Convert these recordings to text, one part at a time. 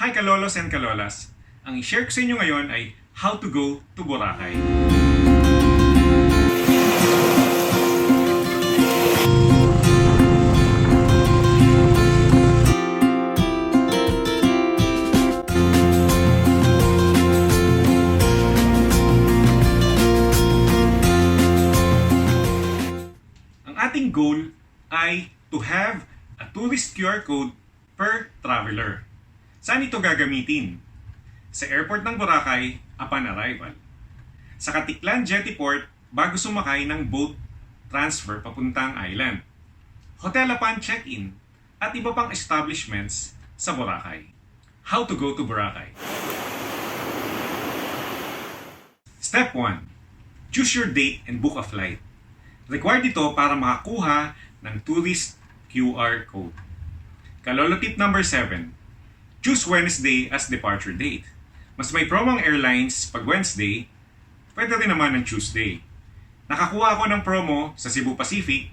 Hi Kalolos and Kalolas! Ang i-share ko sa inyo ngayon ay how to go to Boracay. Ang ating goal ay to have a tourist QR code per traveler. Saan ito gagamitin? Sa airport ng Boracay upon arrival. Sa Katiklan Jetty Port bago sumakay ng boat transfer papuntang island. Hotel upon check-in at iba pang establishments sa Boracay. How to go to Boracay? Step 1. Choose your date and book a flight. Required ito para makakuha ng tourist QR code. Kalolo tip number 7. Choose Wednesday as departure date. Mas may promo ang airlines pag Wednesday, pwede rin naman ng Tuesday. Nakakuha ako ng promo sa Cebu Pacific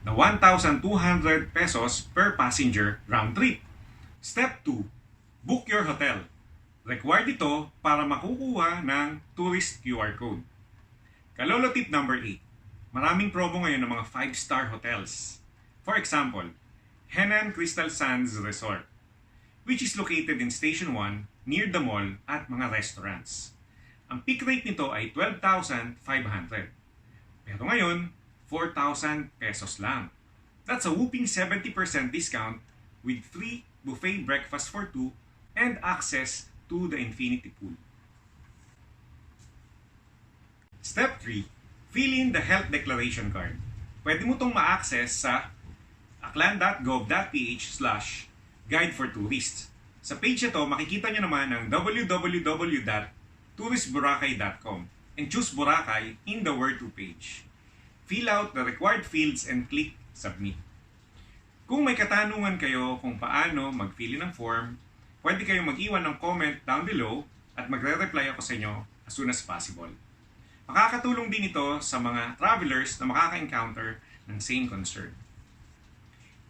na 1,200 pesos per passenger round trip. Step 2. Book your hotel. Required ito para makukuha ng tourist QR code. Kalolo tip number 8. Maraming promo ngayon ng mga 5-star hotels. For example, Henan Crystal Sands Resort, which is located in Station 1 near the mall at mga restaurants. Ang peak rate nito ay 12,500. Pero ngayon, 4,000 pesos lang. That's a whooping 70% discount with free buffet breakfast for 2 and access to the infinity pool. Step 3. Fill in the health declaration card. Pwede mo itong ma-access sa aklan.gov.ph/guide for tourists. Sa page ito, makikita nyo naman ang www.touristboracay.com and choose Boracay in the Where To page. Fill out the required fields and click Submit. Kung may katanungan kayo kung paano mag-fill in ng form, pwede kayong mag-iwan ng comment down below at magre-reply ako sa inyo as soon as possible. Makakatulong din ito sa mga travelers na makaka-encounter ng same concern.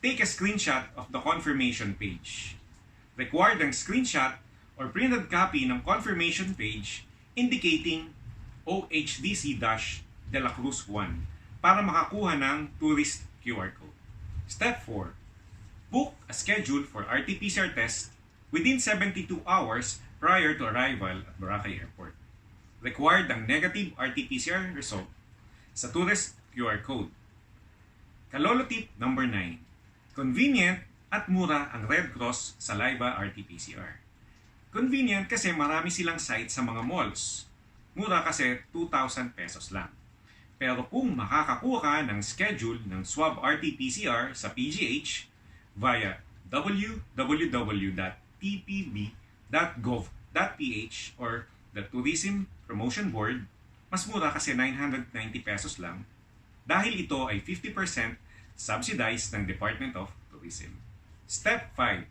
Take a screenshot of the confirmation page. Required ang screenshot or printed copy ng confirmation page indicating OHDC-De La Cruz 1 para makakuha ng tourist QR code. Step 4. Book a schedule for RT-PCR test within 72 hours prior to arrival at Boracay Airport. Required ang negative RT-PCR result sa tourist QR code. Kalolo tip number 9. Convenient at mura ang Red Cross sa Liva RT-PCR. Convenient kasi marami silang site sa mga malls. Mura kasi 2,000 pesos lang. Pero kung makakakuha ka ng schedule ng swab RT-PCR sa PGH via www.tpb.gov.ph or the Tourism Promotion Board, mas mura kasi 990 pesos lang dahil ito ay 50% subsidized ng Department of Tourism. Step 5.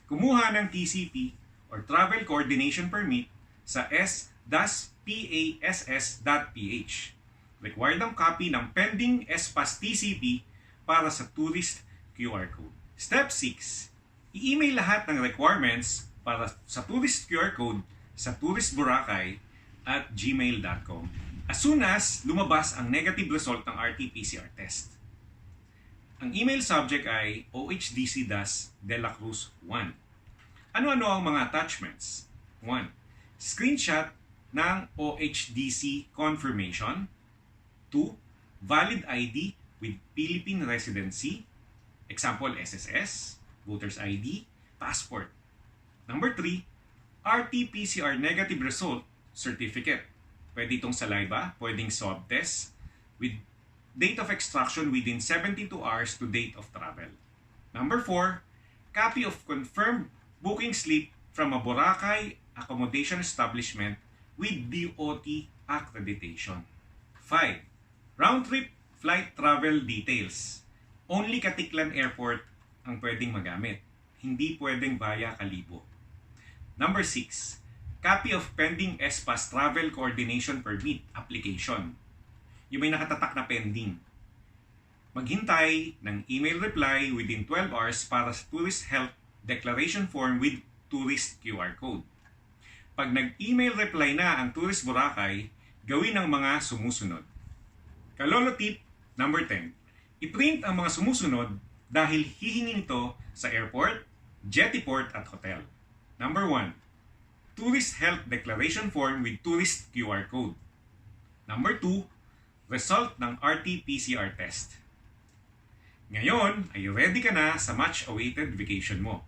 Kumuha ng TCP or Travel Coordination Permit sa s-pass.ph. Required ang copy ng pending SPAS TCP para sa tourist QR code. Step 6. I-email lahat ng requirements para sa tourist QR code sa touristboracay@gmail.com as soon as lumabas ang negative result ng RT-PCR test. Ang email subject ay OHDC-De La Cruz 1. Ano-ano ang mga attachments? 1. Screenshot ng OHDC confirmation. 2. Valid ID with Philippine residency. Example, SSS, Voter's ID, Passport. Number 3. RT-PCR negative result certificate. Pwede itong saliva, pwedeng swab test with date of extraction within 72 hours to date of travel. Number 4, copy of confirmed booking slip from a Boracay accommodation establishment with DOT accreditation. 5, round-trip flight travel details. Only Katiklan Airport ang pwedeng magamit. Hindi pwedeng via Kalibo. Number 6, copy of pending SPAS Travel Coordination Permit application. Yung may nakatatak na pending. Maghintay ng email reply within 12 hours para sa tourist health declaration form with tourist QR code. Pag nag-email reply na ang Tourist Boracay, gawin ang mga sumusunod. Kalolo tip number 10. I-print ang mga sumusunod dahil hihingin ito sa airport, jettyport at hotel. Number 1. Tourist Health Declaration Form with Tourist QR Code. Number 2. Result ng RT-PCR test. Ngayon ay ready ka na sa much-awaited vacation mo.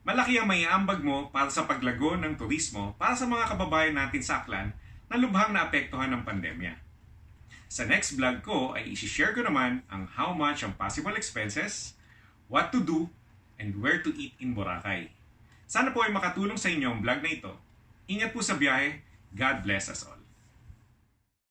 Malaki ang maiambag mo para sa paglago ng turismo para sa mga kababayan natin sa Aklan na lubhang naapektuhan ng pandemya. Sa next vlog ko ay isi-share ko naman ang how much ang possible expenses, what to do, and where to eat in Boracay. Sana po ay makatulong sa inyo ang vlog na ito. Ingat po sa biyahe. God bless us all.